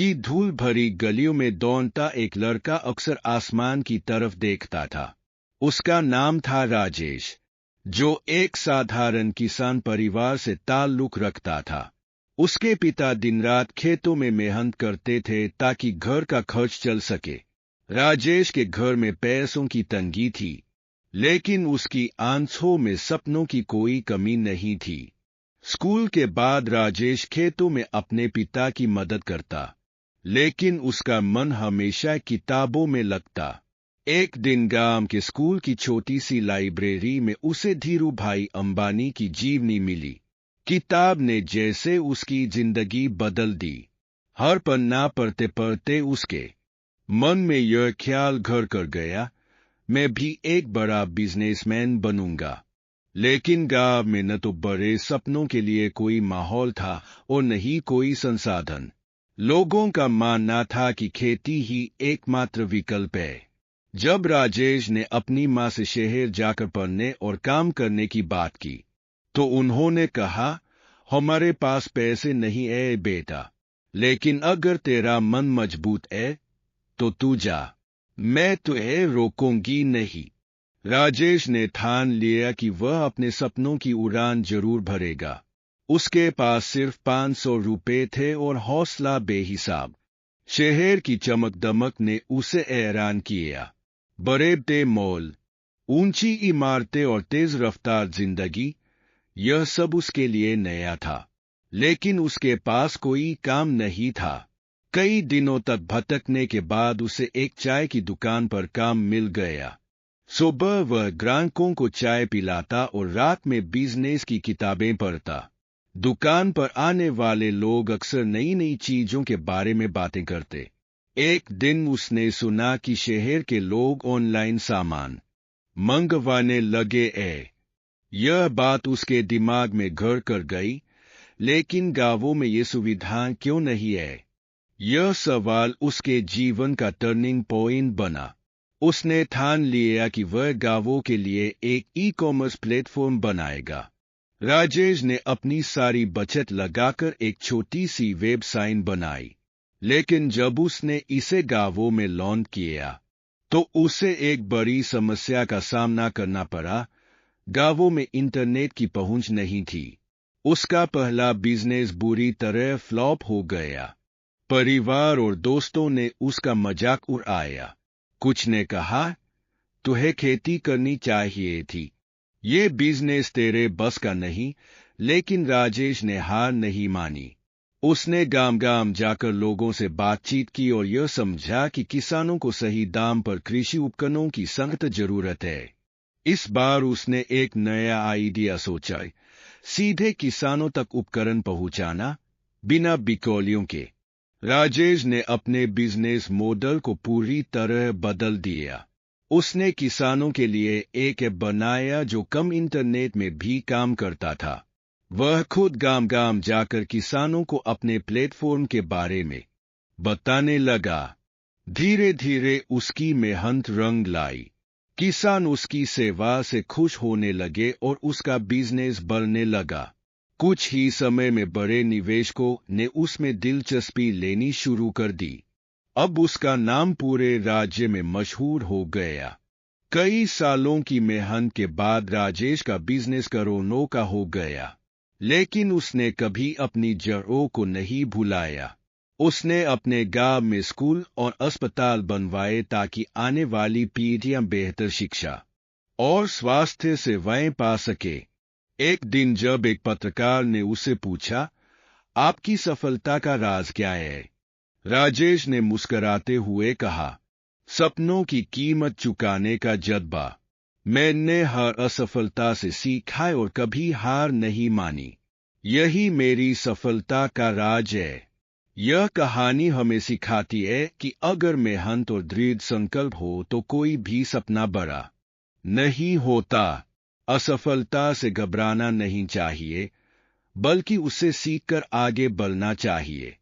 की धूल भरी गलियों में दौड़ता एक लड़का अक्सर आसमान की तरफ देखता था। उसका नाम था राजेश, जो एक साधारण किसान परिवार से ताल्लुक रखता था। उसके पिता दिन रात खेतों में मेहनत करते थे ताकि घर का खर्च चल सके। राजेश के घर में पैसों की तंगी थी, लेकिन उसकी आंखों में सपनों की कोई कमी नहीं थी। स्कूल के बाद राजेश खेतों में अपने पिता की मदद करता, लेकिन उसका मन हमेशा किताबों में लगता। एक दिन गांव के स्कूल की छोटी सी लाइब्रेरी में उसे धीरूभाई अंबानी की जीवनी मिली। किताब ने जैसे उसकी जिंदगी बदल दी। हर पन्ना पढ़ते पढ़ते उसके मन में यह ख्याल घर कर गया, मैं भी एक बड़ा बिजनेसमैन बनूंगा। लेकिन गांव में न तो बड़े सपनों के लिए कोई माहौल था और न ही कोई संसाधन। लोगों का मानना था कि खेती ही एकमात्र विकल्प है। जब राजेश ने अपनी मां से शहर जाकर पढ़ने और काम करने की बात की, तो उन्होंने कहा, हमारे पास पैसे नहीं है बेटा, लेकिन अगर तेरा मन मजबूत है तो तू जा, मैं तुझे रोकूंगी नहीं। राजेश ने ठान लिया कि वह अपने सपनों की उड़ान जरूर भरेगा। उसके पास सिर्फ 500 रुपए थे और हौसला बेहिसाब। शहर की चमक दमक ने उसे हैरान किया। बड़े बड़े मॉल, ऊंची इमारतें और तेज रफ्तार जिंदगी, यह सब उसके लिए नया था। लेकिन उसके पास कोई काम नहीं था। कई दिनों तक भटकने के बाद उसे एक चाय की दुकान पर काम मिल गया। सुबह वह ग्राहकों को चाय पिलाता और रात में बिजनेस की किताबें पढ़ता। दुकान पर आने वाले लोग अक्सर नई नई चीजों के बारे में बातें करते। एक दिन उसने सुना कि शहर के लोग ऑनलाइन सामान मंगवाने लगे हैं। यह बात उसके दिमाग में घर कर गई, लेकिन गांवों में ये सुविधा क्यों नहीं है? यह सवाल उसके जीवन का टर्निंग पॉइंट बना। उसने ठान लिया कि वह गांवों के लिए एक ई-कॉमर्स प्लेटफॉर्म बनाएगा। राजेश ने अपनी सारी बचत लगाकर एक छोटी सी वेबसाइट बनाई, लेकिन जब उसने इसे गांवों में लॉन्च किया, तो उसे एक बड़ी समस्या का सामना करना पड़ा। गांवों में इंटरनेट की पहुंच नहीं थी। उसका पहला बिजनेस बुरी तरह फ्लॉप हो गया। परिवार और दोस्तों ने उसका मजाक उड़ाया। कुछ ने कहा, तुझे खेती करनी चाहिए थी, ये बिजनेस तेरे बस का नहीं। लेकिन राजेश ने हार नहीं मानी। उसने गांव गांव जाकर लोगों से बातचीत की और यह समझा कि किसानों को सही दाम पर कृषि उपकरणों की सख्त जरूरत है। इस बार उसने एक नया आइडिया सोचा, सीधे किसानों तक उपकरण पहुंचाना, बिना बिचौलियों के। राजेश ने अपने बिजनेस मॉडल को पूरी तरह बदल दिया। उसने किसानों के लिए एक ऐप बनाया जो कम इंटरनेट में भी काम करता था। वह खुद गांव गांव जाकर किसानों को अपने प्लेटफॉर्म के बारे में बताने लगा। धीरे धीरे उसकी मेहनत रंग लाई। किसान उसकी सेवा से खुश होने लगे और उसका बिजनेस बढ़ने लगा। कुछ ही समय में बड़े निवेशकों ने उसमें दिलचस्पी लेनी शुरू कर दी। अब उसका नाम पूरे राज्य में मशहूर हो गया। कई सालों की मेहनत के बाद राजेश का बिजनेस करोड़ों का हो गया, लेकिन उसने कभी अपनी जड़ों को नहीं भुलाया। उसने अपने गांव में स्कूल और अस्पताल बनवाए ताकि आने वाली पीढ़ियां बेहतर शिक्षा और स्वास्थ्य सेवाएं पा सके। एक दिन जब एक पत्रकार ने उसे पूछा, आपकी सफलता का राज क्या है? राजेश ने मुस्कुराते हुए कहा, सपनों की कीमत चुकाने का जज्बा। मैंने हर असफलता से सीखा और कभी हार नहीं मानी। यही मेरी सफलता का राज है। यह कहानी हमें सिखाती है कि अगर मेहनत और दृढ़ संकल्प हो तो कोई भी सपना बड़ा नहीं होता। असफलता से घबराना नहीं चाहिए, बल्कि उससे सीखकर आगे बढ़ना चाहिए।